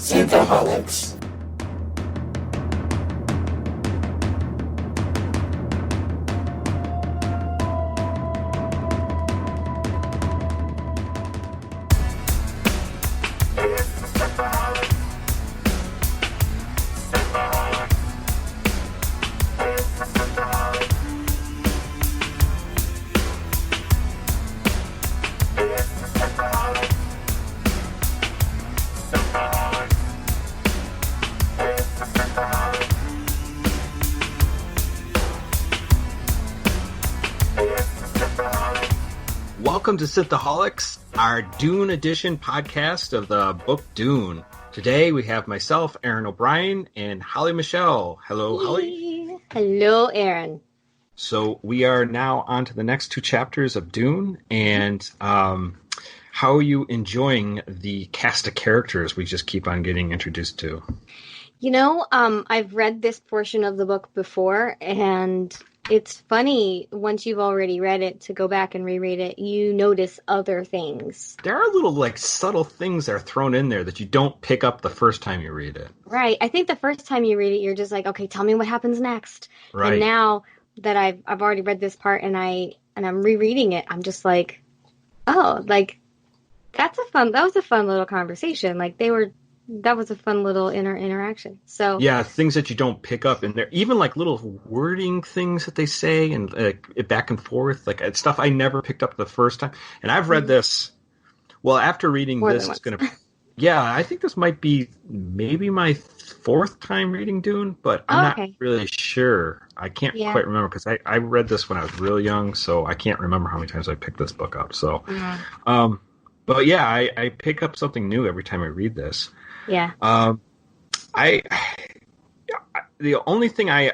Synthaholics. Welcome to Synthaholics, our Dune edition podcast of the book Dune. Today we have myself, Aaron O'Brien, and Holly Michelle. Hello, Holly. Hello, Aaron. So we are now on to the next two chapters of Dune, and how are you enjoying the cast of characters we just keep on getting introduced to? You know, I've read this portion of the book before, and it's funny, once you've already read it, to go back and reread it, you notice other things. There are little, subtle things that are thrown in there that you don't pick up the first time you read it. Right. I think the first time you read it, you're just like, okay, tell me what happens next. Right. And now that I've already read this part and I'm rereading it, I'm just like, oh, that was a fun little conversation. That was a fun little interaction. So yeah, things that you don't pick up in there, even little wording things that they say and back and forth, stuff I never picked up the first time. And I've read this. Well, after reading this, it's gonna. Yeah, I think this might be maybe my fourth time reading Dune, but I'm not really sure. I can't quite remember because I read this when I was real young, so I can't remember how many times I picked this book up. So, but yeah, I pick up something new every time I read this. Yeah. The only thing I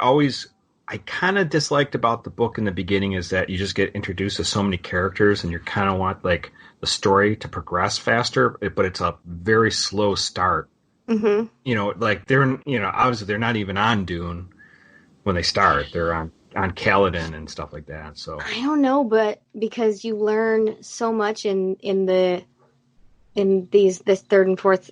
kind of disliked about the book in the beginning is that you just get introduced to so many characters and you kind of want the story to progress faster, but it's a very slow start. Mm-hmm. They're obviously they're not even on Dune when they start. They're on Caladan and stuff like that. So I don't know, but because you learn so much in this third and fourth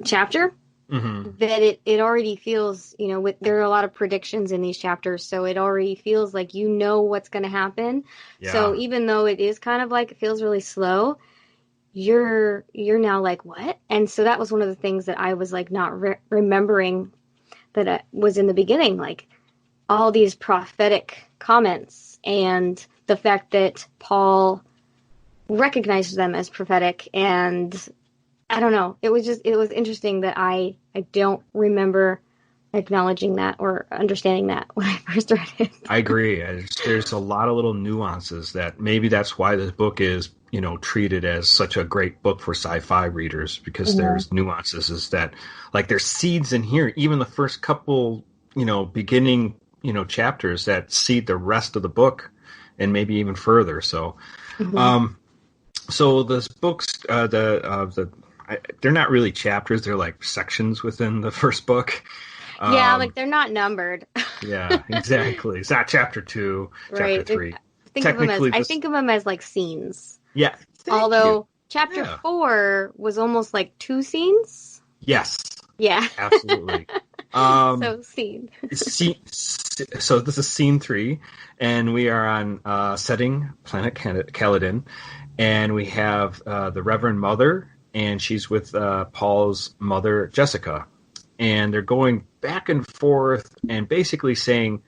chapter, mm-hmm. that it already feels, there are a lot of predictions in these chapters, so it already feels like what's going to happen. Yeah. So even though it is kind of it feels really slow, you're now like, what? And so that was one of the things that I was not remembering that was in the beginning, all these prophetic comments and the fact that Paul recognized them as prophetic. And I don't know. It was interesting that I don't remember acknowledging that or understanding that when I first read it. I agree. There's a lot of little nuances that maybe that's why this book is, treated as such a great book for sci-fi readers, because there's nuances is that there's seeds in here, even the first couple, beginning, chapters that seed the rest of the book and maybe even further. So, so this book's, they're not really chapters. They're sections within the first book. They're not numbered. Yeah, exactly. It's not chapter 2, right. Chapter 3. I think of them as scenes. Yeah. Although chapter 4 was almost 2 scenes. Yes. Yeah. Absolutely. So scene. So this is scene 3, and we are on setting planet Caladan, and we have the Reverend Mother, and she's with Paul's mother, Jessica. And they're going back and forth and basically saying,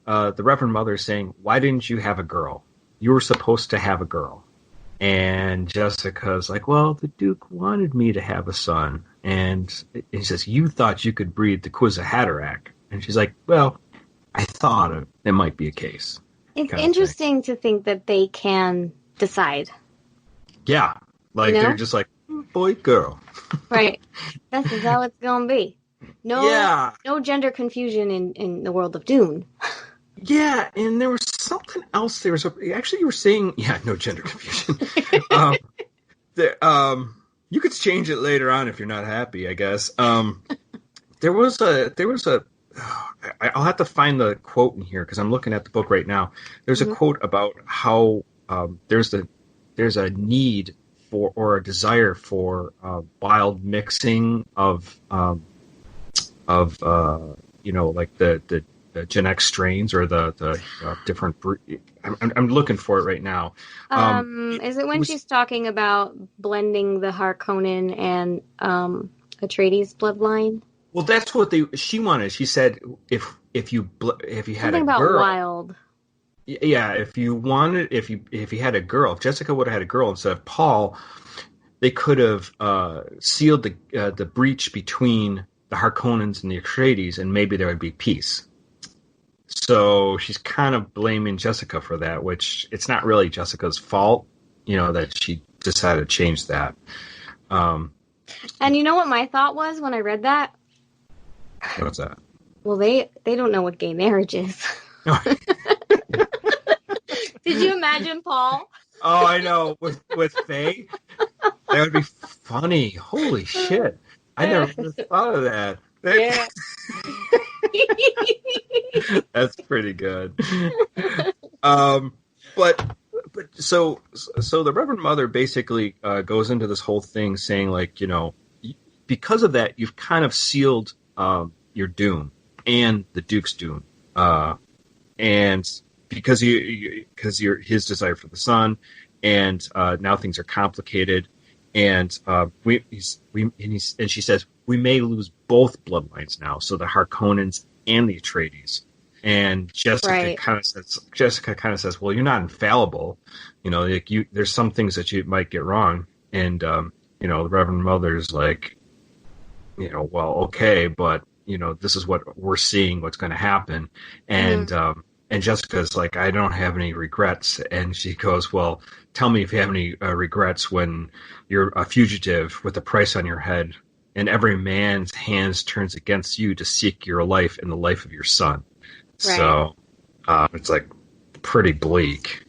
the Reverend Mother is saying, why didn't you have a girl? You were supposed to have a girl. And Jessica's like, well, the Duke wanted me to have a son. And he says, you thought you could breed the Kwisatz-Haderach. And she's like, well, I thought it might be a case. It's interesting to think that they can decide. Yeah. They're just boy, girl. Right. That's how it's going to be. No gender confusion in the world of Dune. Yeah, and there was something else. You were saying, no gender confusion. You could change it later on if you're not happy, I guess. There was a. I'll have to find the quote in here because I'm looking at the book right now. There's a quote about how there's a need for, or a desire for, wild mixing of like the Gen X strains or the different. I'm looking for it right now. Is it when she's talking about blending the Harkonnen and Atreides bloodline? Well, that's what she wanted. She said if you had something a about girl, wild. Yeah, if you had a girl, if Jessica would have had a girl instead of Paul, they could have sealed the breach between the Harkonnens and the Atreides, and maybe there would be peace. So she's kind of blaming Jessica for that, which it's not really Jessica's fault, that she decided to change that. And you know what my thought was when I read that? What's that? Well, they don't know what gay marriage is. Did you imagine Paul? Oh, I know. With Faye? That would be funny. Holy shit. I never thought of that. Yeah. That's pretty good. But so the Reverend Mother basically goes into this whole thing saying, like, because of that, you've kind of sealed your doom and the Duke's doom. And because you're his desire for the son, and now things are complicated, and she says we may lose both bloodlines now, so the Harkonnens and the Atreides. And Jessica kind of says, well, you're not infallible, there's some things that you might get wrong, and the Reverend Mother's like, well, okay, but this is what we're seeing, what's going to happen, and and Jessica's like, I don't have any regrets. And she goes, well, tell me if you have any regrets when you're a fugitive with a price on your head and every man's hands turns against you to seek your life and the life of your son. Right. So it's like pretty bleak.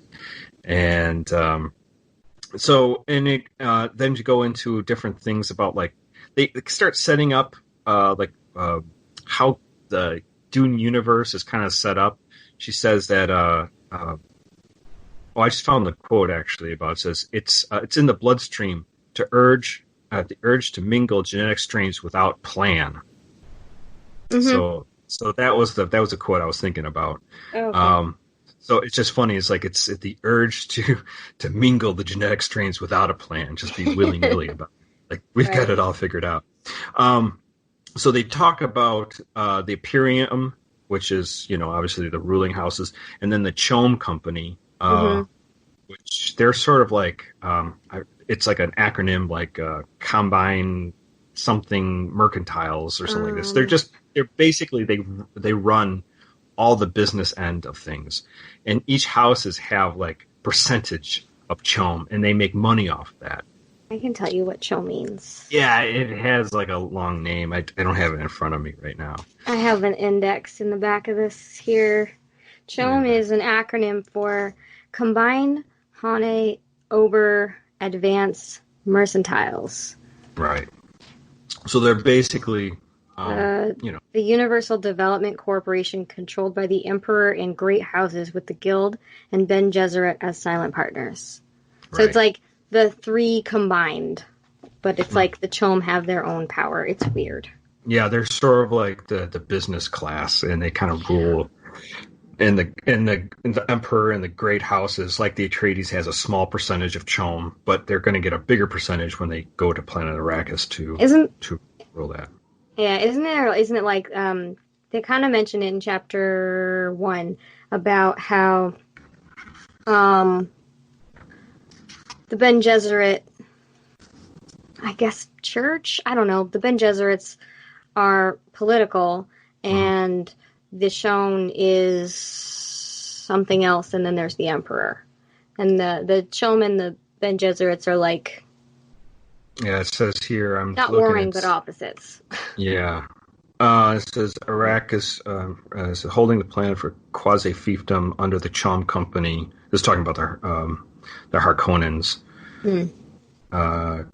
And then you go into different things about, like, they start setting up how the Dune universe is kind of set up. She says that, I just found the quote actually about it. Says it's in the bloodstream the urge to mingle genetic strains without plan. Mm-hmm. So that was the quote I was thinking about. Okay. So it's just funny. It's like it's the urge to mingle the genetic strains without a plan, just be willy-nilly about it. Like, we've got it all figured out. So they talk about the Imperium, which is, obviously the ruling houses, and then the Chom Company, which they're sort of like, it's like an acronym, like Combine something Mercantiles or something like this. They're basically, they run all the business end of things, and each houses have like percentage of Chom, and they make money off that. I can tell you what Chom means. Yeah, it has like a long name. I don't have it in front of me right now. I have an index in the back of this here. Chom is an acronym for Combine Hane Ober Advanced Mercantiles. Right. So they're basically, the Universal Development Corporation, controlled by the Emperor and great houses, with the Guild and Ben Gesserit as silent partners. So it's like the three combined, but it's like the Chom have their own power. It's weird. Yeah, they're sort of like the business class, and they kind of rule. And the Emperor and the great houses, like the Atreides, has a small percentage of Chom, but they're going to get a bigger percentage when they go to planet Arrakis to rule that. Yeah, isn't it like they kind of mentioned it in chapter 1 about how the Ben Gesserit, I guess, church? I don't know. The Ben Gesserits are political, and the Chom is something else, and then there's the Emperor. And the Chom and the Ben Gesserits are like... Yeah, it says here... I'm not warring, but opposites. Yeah. It says Arrakis is holding the plan for quasi-fiefdom under the Chom Company. This is talking about the Harkonnens.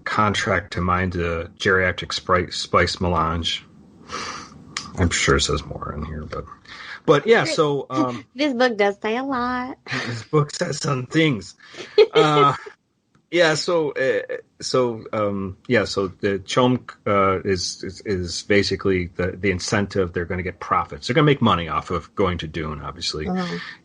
Contract to mine the geriatric Spice Melange. I'm sure it says more in here, but yeah. So this book does say a lot. This book says some things. Yeah, so the chom is basically the incentive. They're going to get profits. They're going to make money off of going to Dune, obviously,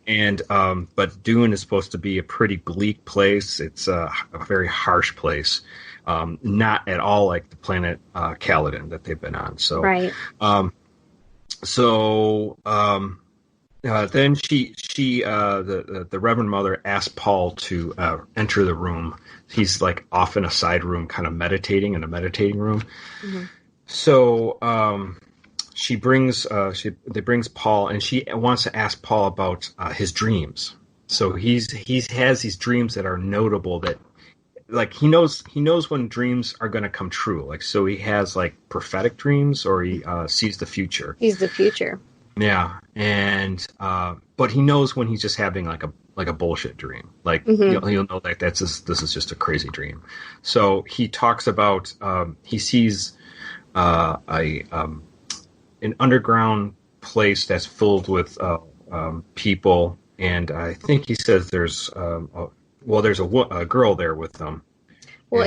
and but Dune is supposed to be a pretty bleak place. It's a very harsh place, not at all like the planet Caladan that they've been on. So right. Then the Reverend Mother asked Paul to enter the room. He's like off in a side room, kind of meditating in a meditating room. Mm-hmm. So they brings Paul, and she wants to ask Paul about his dreams. So he has these dreams that are notable, that like he knows when dreams are going to come true. Like, so he has like prophetic dreams, or he sees the future. He's the future. Yeah, and but he knows when he's just having like a bullshit dream. Like he'll know that this is just a crazy dream. So he talks about he sees an underground place that's filled with people, and I think he says there's a girl there with them. Well,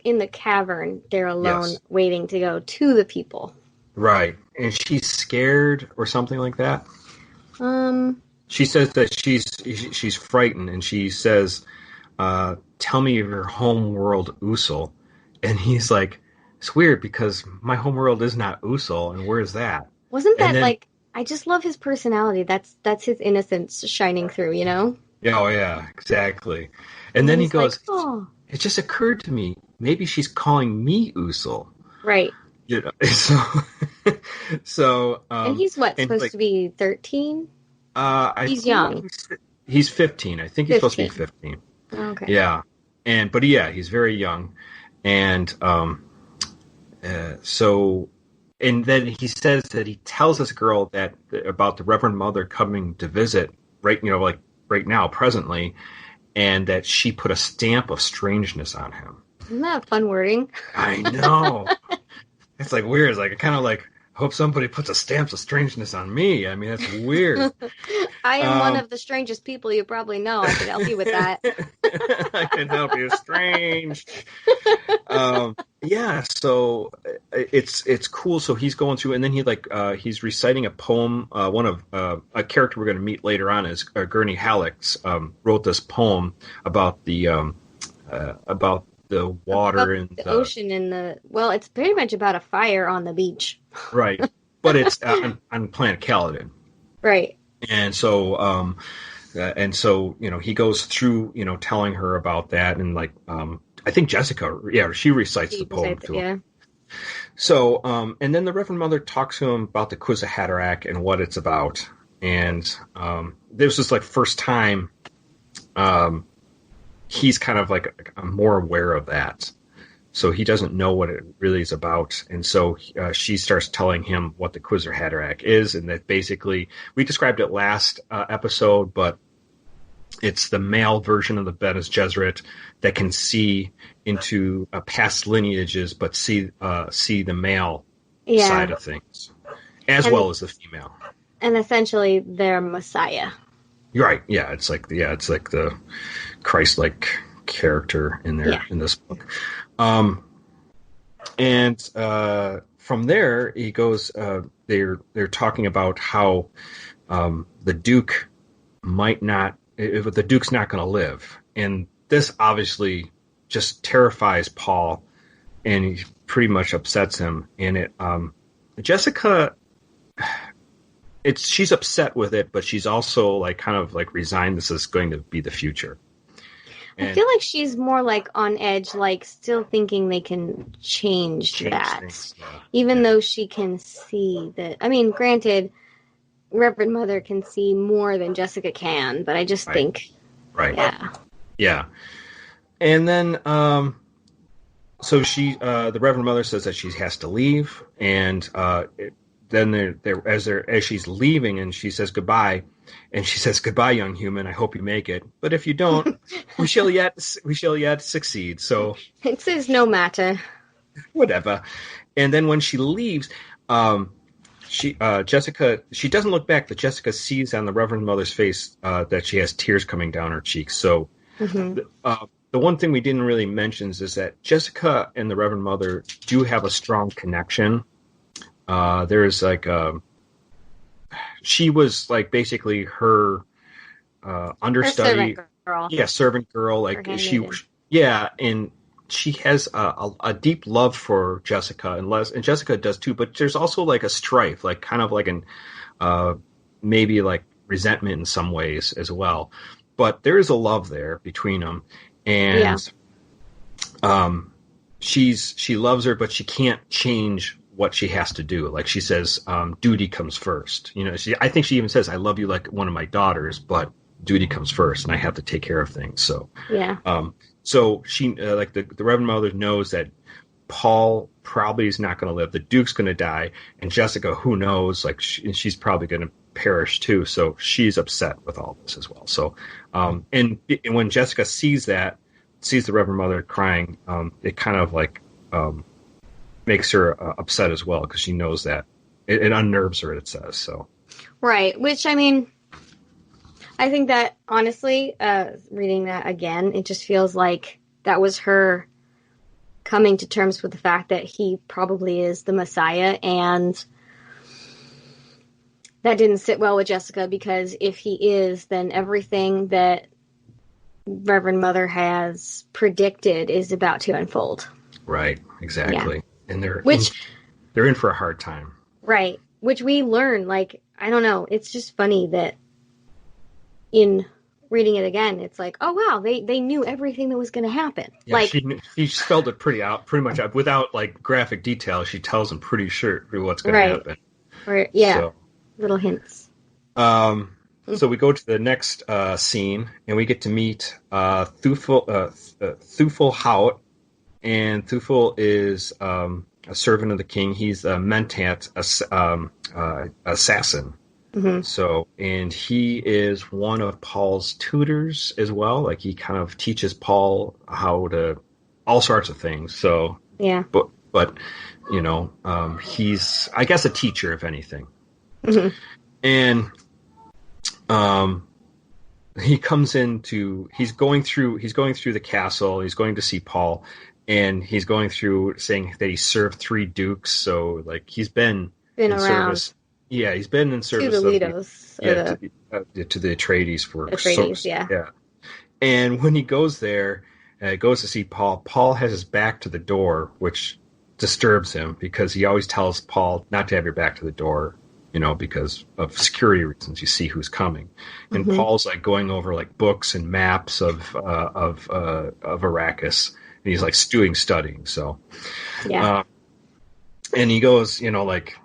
in the cavern, they're alone, yes, waiting to go to the people. Right, and she's scared or something like that. She says that she's frightened, and she says, "Tell me of your home world, Usul." And he's like, "It's weird because my home world is not Usul, and where's that?" Wasn't that like? I just love his personality. That's his innocence shining through, you know? Oh yeah, exactly. And then he goes, like, "Oh, it just occurred to me. Maybe she's calling me Usul." Right. You know, and he's supposed to be 13? He's young. He's 15. I think he's 15. Supposed to be 15. Oh, okay. Yeah. But he's very young. And and then he says that he tells this girl that about the Reverend Mother coming to visit right now, presently, and that she put a stamp of strangeness on him. Isn't that fun wording? I know. It's like weird. It's like I kind of like hope somebody puts a stamp of strangeness on me. I mean, that's weird. I am one of the strangest people you probably know. I could help you with that. I can help you. Strange. Yeah. So it's cool. So he's going through, and then he's reciting a poem. One of a character we're going to meet later on is Gurney Halleck wrote this poem about the water and the ocean and it's pretty much about a fire on the beach. Right. But it's on planet Caladan. Right. And so he goes through, telling her about that. And like, I think Jessica, she recites the poem to him. So, and then the Reverend Mother talks to him about the Quiz of Haderach and what it's about. And this is like first time he's kind of like more aware of that. So he doesn't know what it really is about. And so she starts telling him what the Quiz of Haderach is. And that basically, we described it last episode, but it's the male version of the Bene Gesserit that can see into past lineages, but see the male side of things, as well as the female. And essentially, they're Messiah. Right. Yeah. It's like the Christ-like character in there in this book. And from there he goes. They're talking about how the Duke might not. If the Duke's not going to live, and this obviously just terrifies Paul, and he pretty much upsets him. And it Jessica. She's upset with it, but she's also like kind of like resigned. This is going to be the future. And I feel like she's more like on edge, like still thinking they can change that, things, even though she can see that. I mean, granted, Reverend Mother can see more than Jessica can, but I just think, yeah. And then, so she, the Reverend Mother says that she has to leave, and then as she's leaving, and she says goodbye, and she says, "Goodbye, young human. I hope you make it. But if you don't, we shall yet succeed." So it says no matter. Whatever. And then when she leaves, Jessica, she doesn't look back, but Jessica sees on the Reverend Mother's face that she has tears coming down her cheeks. So the one thing we didn't really mention is that Jessica and the Reverend Mother do have a strong connection. There's like she was like basically her understudy, her servant girl. Yeah, servant girl. Like and she has a deep love for Jessica, and Jessica does too. But there's also like a strife, like kind of like an maybe like resentment in some ways as well. But there is a love there between them, and she loves her, but she can't change what she has to do. Like she says, duty comes first. You know, I think she even says, "I love you like one of my daughters, but duty comes first, and I have to take care of things." So so she like the Reverend Mother knows that Paul probably is not going to live. The Duke's going to die, and Jessica, who knows? Like she's probably going to perish too. So she's upset with all this as well. So and when Jessica sees the Reverend Mother crying, it kind of like makes her upset as well, because she knows that it unnerves her. It says so. Right. Which, I mean, I think that honestly, reading that again, it just feels like that was her coming to terms with the fact that he probably is the Messiah, and that didn't sit well with Jessica, because if he is, then everything that Reverend Mother has predicted is about to unfold. Right, exactly. Yeah. And they're in for a hard time. Right, which we learn, like, I don't know, it's just funny that in reading it again, it's like, oh wow, they knew everything that was going to happen. Yeah, like she spelled it pretty much out without like graphic detail. She tells them pretty sure what's going to happen. Or, so, little hints. So we go to the next scene, and we get to meet Thufir Hawat, and Thufir is a servant of the king. He's a mentat assassin. Mm-hmm. So, and he is one of Paul's tutors as well. Like he kind of teaches Paul how to all sorts of things. So, yeah. But you know, he's, I guess, a teacher if anything. Mm-hmm. And he comes he's going through the castle. He's going to see Paul, and he's going through saying that he served 3 dukes. So like he's been in around. Service. Yeah, he's been in service to the Lidos. To the Atreides for Atreides, yeah. And when he goes there, goes to see Paul, Paul has his back to the door, which disturbs him, because he always tells Paul not to have your back to the door, you know, because of security reasons. You see who's coming, and mm-hmm. Paul's like going over like books and maps of Arrakis, and he's like studying. So, yeah. And he goes, you know, like,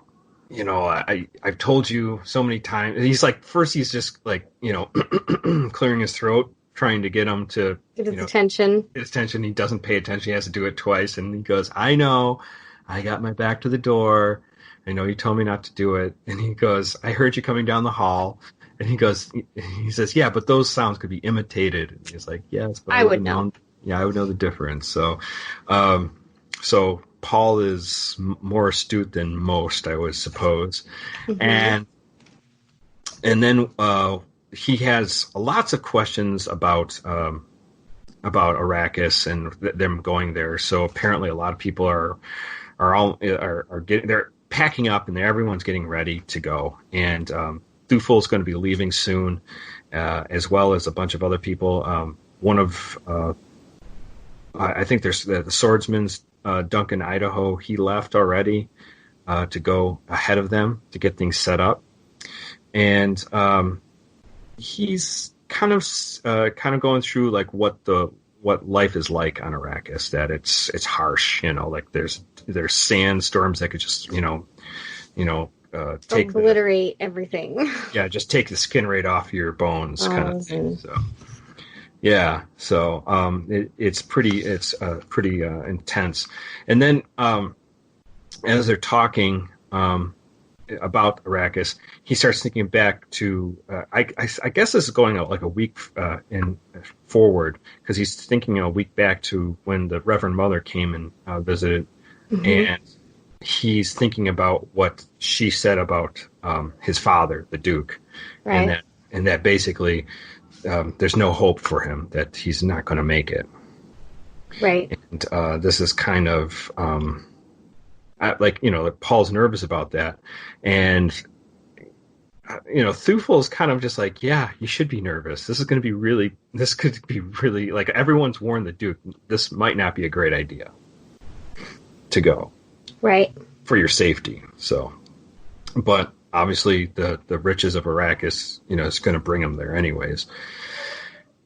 you know, I've told you so many times. He's like, first he's just like, you know, clearing his throat, trying to get him to get his attention. His attention. He doesn't pay attention. He has to do it twice. And he goes, I know, I got my back to the door. I know you told me not to do it. And he goes, I heard you coming down the hall. And he says, yeah, but those sounds could be imitated. And he's like, yes, but I would know. Yeah, I would know the difference. So, Paul is more astute than most, I would suppose. Mm-hmm. And then he has lots of questions about Arrakis and them going there. So apparently a lot of people are they're packing up, and everyone's getting ready to go. And Thufir is going to be leaving soon, as well as a bunch of other people. One of I think there's the swordsman's Duncan, Idaho. He left already to go ahead of them to get things set up, and he's kind of going through like what life is like on Arrakis. That it's harsh, you know, like there's sandstorms that could just take obliterate everything. Yeah, just take the skin right off your bones, kind of thing. So. Yeah, so it's pretty intense. And then as they're talking about Arrakis, he starts thinking back to I guess this is going like a week in forward, because he's thinking a week back to when the Reverend Mother came and visited, mm-hmm. and he's thinking about what she said about his father, the Duke, right. and that basically. There's no hope for him, that he's not going to make it. Right. And this is kind of like Paul's nervous about that, and Thufir is kind of just like, yeah, you should be nervous. This could be really like everyone's warned the Duke. This might not be a great idea to go. Right. For your safety. So, but obviously the riches of Arrakis, is going to bring him there anyways.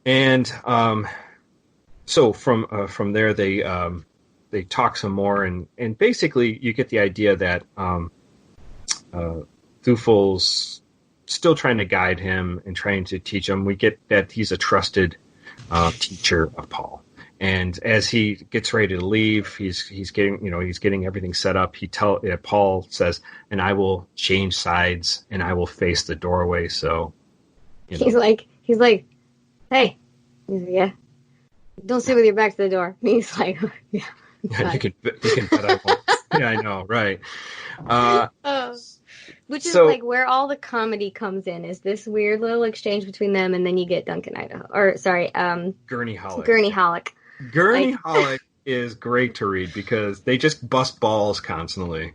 And so from there they talk some more, and basically you get the idea that Thufir's still trying to guide him and trying to teach him. We get that he's a trusted teacher of Paul. And as he gets ready to leave, he's getting everything set up. Paul says, "And I will change sides, and I will face the doorway." So he's like, "Hey," he's like, "Yeah, don't sit with your back to the door." And he's like, "Yeah, you can bet I won't." Yeah, I know, right? Which is like where all the comedy comes in, is this weird little exchange between them, and then you get Gurney Halleck. Gurney Halleck is great to read because they just bust balls constantly.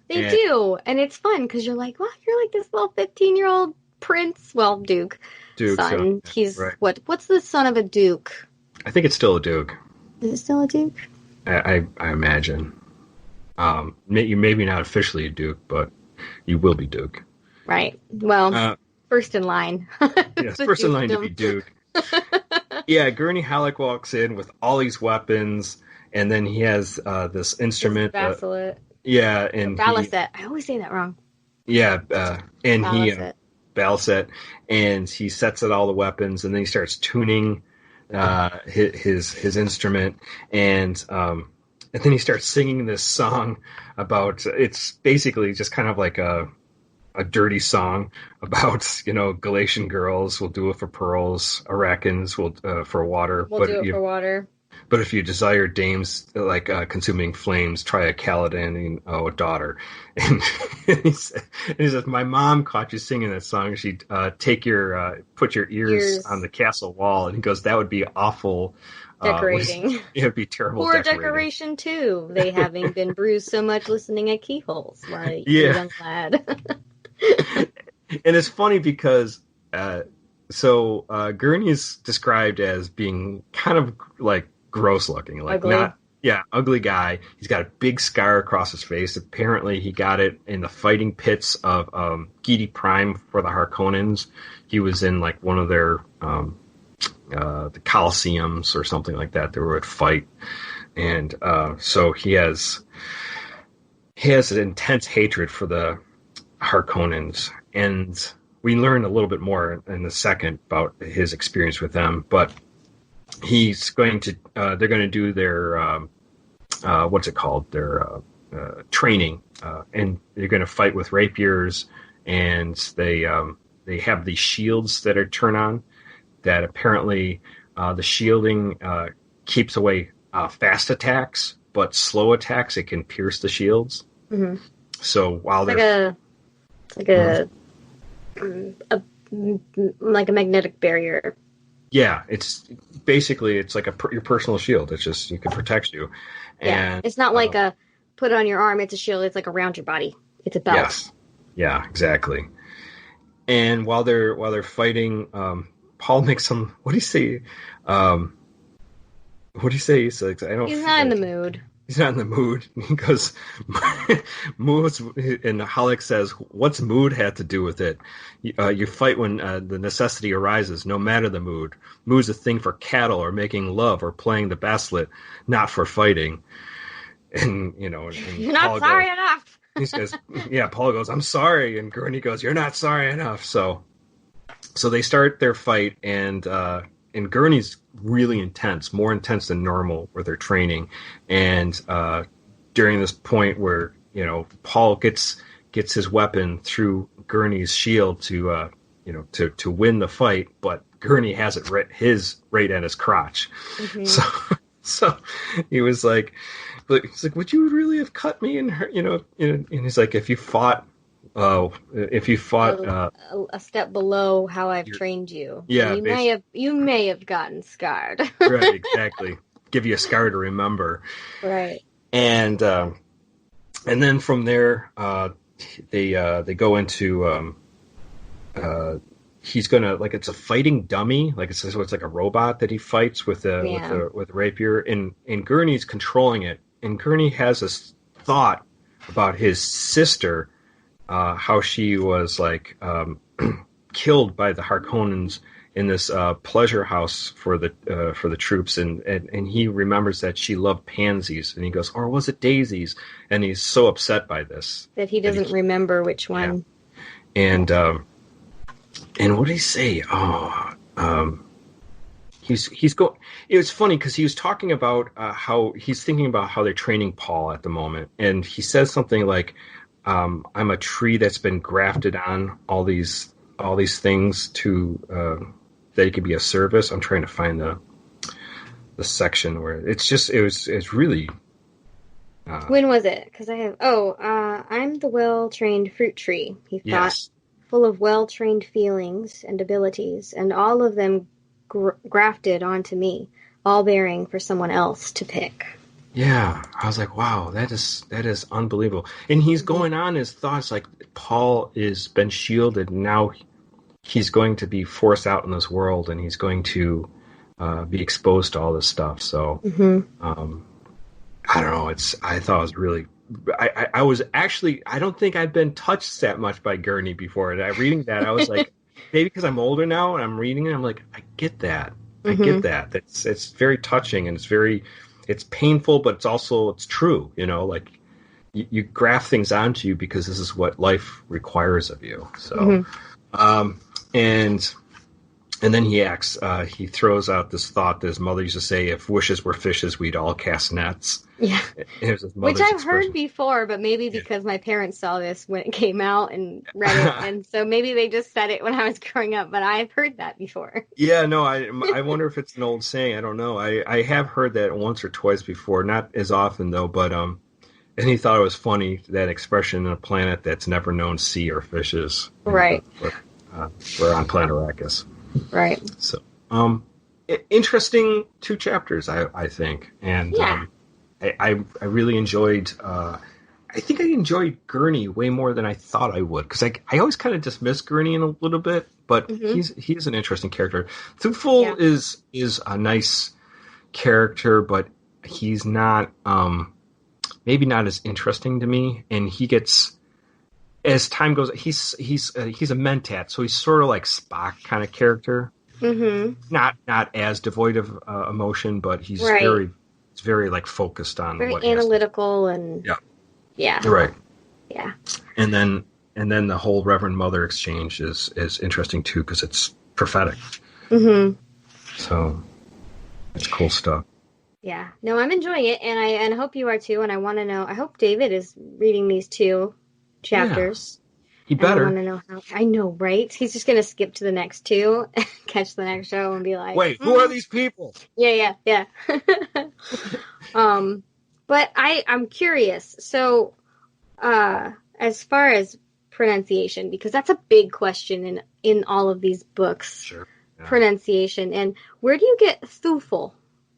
They do, and it's fun because you're like, well, you're like this little 15-year-old prince, Duke son. So, he's right. What's the son of a duke? I think it's still a duke. Is it still a duke? I imagine. You maybe not officially a duke, but you will be duke. Right. Well, first in line. Yes, first in line to be duke. Yeah, Gurney Halleck walks in with all these weapons, and then he has this instrument. Basilet. Yeah, and Baliset. I always say that wrong. Yeah, and Baliset, and he sets out all the weapons, and then he starts tuning his instrument, and then he starts singing this song about. It's basically just kind of like a dirty song about, Galatian girls will do it for pearls, Arakkans will for water. We'll do it for water. But if you desire dames like consuming flames, try a Caladan, a daughter. And he says, my mom caught you singing that song. She'd put your ears on the castle wall. And he goes, that would be awful. Decorating. It would be terrible. Poor decoration too. They having been bruised so much listening at keyholes, like a young lad. And it's funny because Gurney is described as being kind of like gross looking, like ugly. Ugly guy. He's got a big scar across his face. Apparently he got it in the fighting pits of Giedi Prime for the Harkonnens. He was in like one of their the Colosseums or something like that. They would fight, and so he has an intense hatred for the Harkonnens, and we learn a little bit more in a second about his experience with them. But he's going to they're going to do their what's it called, their training, and they're going to fight with rapiers, and they have these shields that are turned on that apparently the shielding keeps away fast attacks, but slow attacks it can pierce the shields. Mm-hmm. So while it's like a magnetic barrier. Yeah, it's basically like your personal shield. It's just it can protect you. Yeah, and it's not like a put it on your arm. It's a shield. It's like around your body. It's a belt. Yes. Yeah, exactly. And while they're fighting, Paul makes some. What do you say? He's like, He's not in the mood. He's not in the mood. He goes, moods, and Halleck says, what's mood had to do with it? You fight when the necessity arises, no matter the mood. Mood's a thing for cattle or making love or playing the baslet, not for fighting. And, you're not sorry enough. He says, yeah, Paul goes, I'm sorry. And Gurney goes, you're not sorry enough. So they start their fight, and Gurney's really intense, more intense than normal with their training. And during this point where, Paul gets his weapon through Gurney's shield to win the fight, but Gurney has it right at his crotch. Mm-hmm. So he was like, would you really have cut me? And and he's like, if you fought a step below how I've trained you, yeah, you may have gotten scarred. Right, exactly. give you a scar to remember. Right. And then from there, they go into he's gonna, like, it's a fighting dummy, like it's like a robot that he fights with a rapier, and Gurney's controlling it, and Gurney has this thought about his sister, how she was like killed by the Harkonnens in this pleasure house for the troops, and he remembers that she loved pansies, and he goes, or was it daisies? And he's so upset by this that he doesn't remember which one. Yeah. And what did he say? He's go. It was funny because he was talking about how he's thinking about how they're training Paul at the moment, and he says something like, "I'm a tree that's been grafted on all these things to that it could be a service." I'm trying to find the section where it's really. When was it? Because I have. I'm the well-trained fruit tree. He thought. Yes. Full of well-trained feelings and abilities, and all of them grafted onto me, all bearing for someone else to pick. Yeah, I was like, wow, that is unbelievable. And he's going on his thoughts like Paul is been shielded, and now he's going to be forced out in this world, and he's going to be exposed to all this stuff. So, I don't know. I thought it was really. I was actually, I don't think I'd been touched that much by Gurney before. And reading that, I was like, maybe because I'm older now and I'm reading it, I'm like, I get that. I get that. It's very touching, and it's painful, but it's true. You know, like you graft things onto you because this is what life requires of you. So, and then he throws out this thought that his mother used to say, if wishes were fishes, we'd all cast nets. Yeah. Which I've heard before, but maybe because my parents saw this when it came out and read it, and so maybe they just said it when I was growing up, but I've heard that before. Yeah, no, I wonder if it's an old saying. I don't know. I have heard that once or twice before, not as often though, but and he thought it was funny, that expression, in a planet that's never known sea or fishes. Right. We're on planet Arrakis. Right. So, interesting 2 chapters, I think, and I really enjoyed. I think I enjoyed Gurney way more than I thought I would, because I always kind of dismiss Gurney in a little bit, but he's an interesting character. Thufir is a nice character, but he's not maybe not as interesting to me, and he gets. As time goes, he's a mentat, so he's sort of like Spock kind of character. Not as devoid of emotion, but he's very like focused on very analytical and right. Yeah. And then the whole Reverend Mother exchange is interesting too, because it's prophetic. So it's cool stuff. Yeah. No, I'm enjoying it, and I hope you are too. And I want to know. I hope David is reading these 2 chapters. He better. I want to know how. I know, right? He's just gonna skip to the next 2, catch the next show, and be like, "Wait, who are these people?" Yeah. But I'm curious. So, as far as pronunciation, because that's a big question in all of these books. Sure. Yeah. Pronunciation, and where do you get Thufir?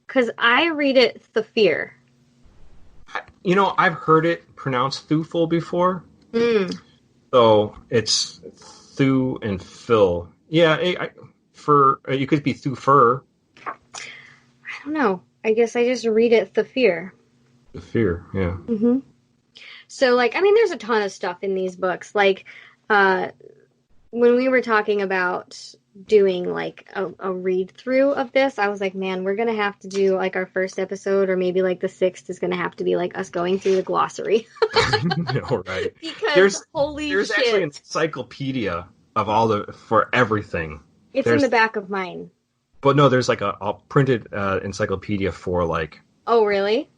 Because I read it Thufir. I've heard it pronounced Thufir before. So it's Thu and Phil. Yeah, you could be Thufir. I don't know. I guess I just read it Thufir. Thufir, yeah. So, there's a ton of stuff in these books. Like, when we were talking about doing a read through of this, I was like, man, we're gonna have to do our first episode, or maybe the 6th is gonna have to be us going through the glossary. No, right? Because there's shit. Actually an encyclopedia of for everything. It's in the back of mine. But no, there's a printed encyclopedia for Oh, really?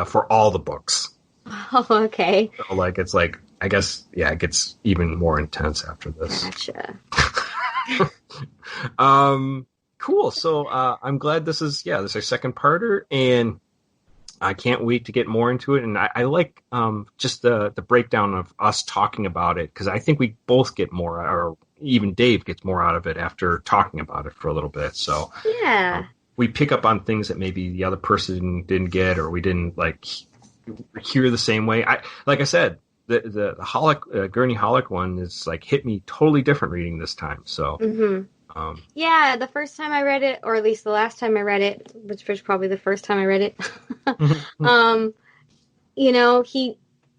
For all the books. Oh, okay. So it's I guess it gets even more intense after this. Gotcha. Cool. So I'm glad this is our 2nd parter, and I can't wait to get more into it. And I like just the breakdown of us talking about it, because I think we both get more, or even Dave gets more out of it after talking about it for a little bit. So yeah. we pick up on things that maybe the other person didn't get, or we didn't like hear the same way. Like I said, the Halleck, Gurney Halleck one is like hit me totally different reading this time. So. Mm-hmm. Yeah, the first time I read it, or at least the last time I read it, which was probably the first time I read it, you know,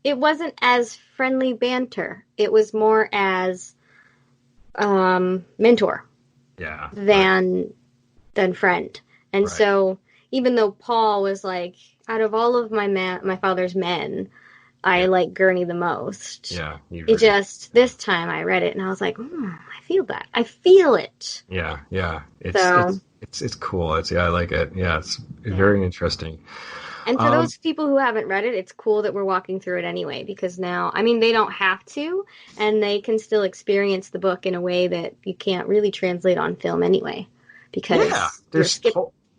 it wasn't as friendly banter. It was more as mentor than friend. And so even though Paul was like, out of all of my father's men, I like Gurney the most. Yeah. This time I read it and I was like, I feel that. I feel it. Yeah. It's cool. I like it. Yeah, it's very interesting. And for those people who haven't read it, it's cool that we're walking through it anyway, because now, I mean, they don't have to, and they can still experience the book in a way that you can't really translate on film anyway, because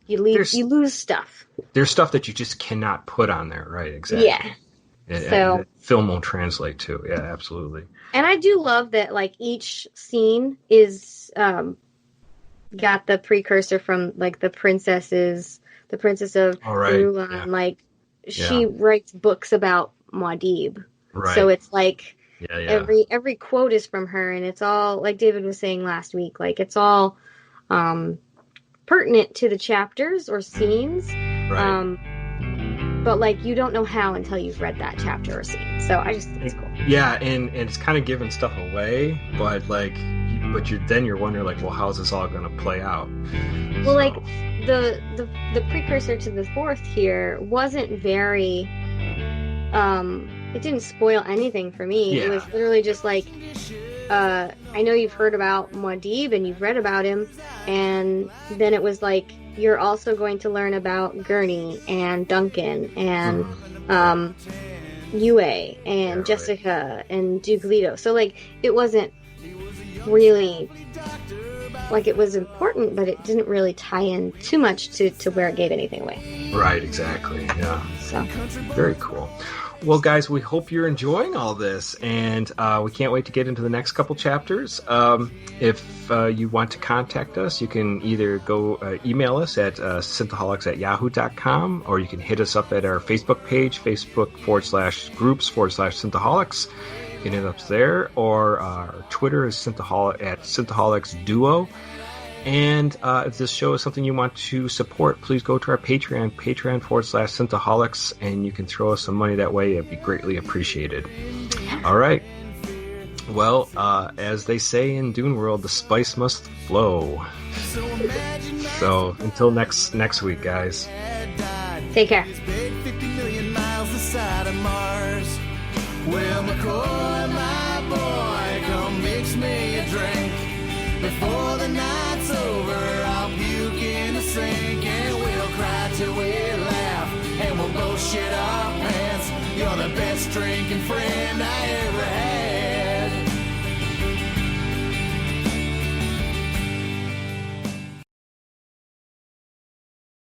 you lose stuff. There's stuff that you just cannot put on there, right? Exactly. Yeah. And film won't translate to. Yeah, absolutely. And I do love that, like, each scene is got the precursor from, like, the princess of Mulan. Yeah. Like, she writes books about Muad'Dib. Right. So it's like every quote is from her, and it's all, like David was saying last week, like, it's all pertinent to the chapters or scenes. Right. But, like, you don't know how until you've read that chapter or scene. So I just think it's cool. Yeah, and it's kind of giving stuff away, but, like, you're wondering, like, well, how's this all going to play out? Well, like, the precursor to the fourth here wasn't very, it didn't spoil anything for me. Yeah. It was literally just, like, I know you've heard about Muad'Dib and you've read about him, and then it was like, you're also going to learn about Gurney and Duncan and Yue and Jessica and Duke Leto. So, like, it wasn't really, like, it was important, but it didn't really tie in too much to where it gave anything away. Right, exactly, yeah. So very cool. Well, guys, we hope you're enjoying all this, and we can't wait to get into the next couple chapters. If you want to contact us, you can either go email us at synthaholics@yahoo.com, or you can hit us up at our Facebook page, Facebook.com/groups/Synthaholics. You can hit us there, or our Twitter is Synthaholics Duo. And if this show is something you want to support, please go to our Patreon, Patreon.com/Synthaholics, and you can throw us some money that way. It'd be greatly appreciated. All right. Well, as they say in Dune World, the spice must flow. So until next week, guys. Take care. 50 million miles aside of Mars. Well, McCoy, my boy, come mix me a drink. Before the night's over, I'll puke in the sink, and we'll cry till we laugh, and we'll both shit our pants. You're the best drinking friend I ever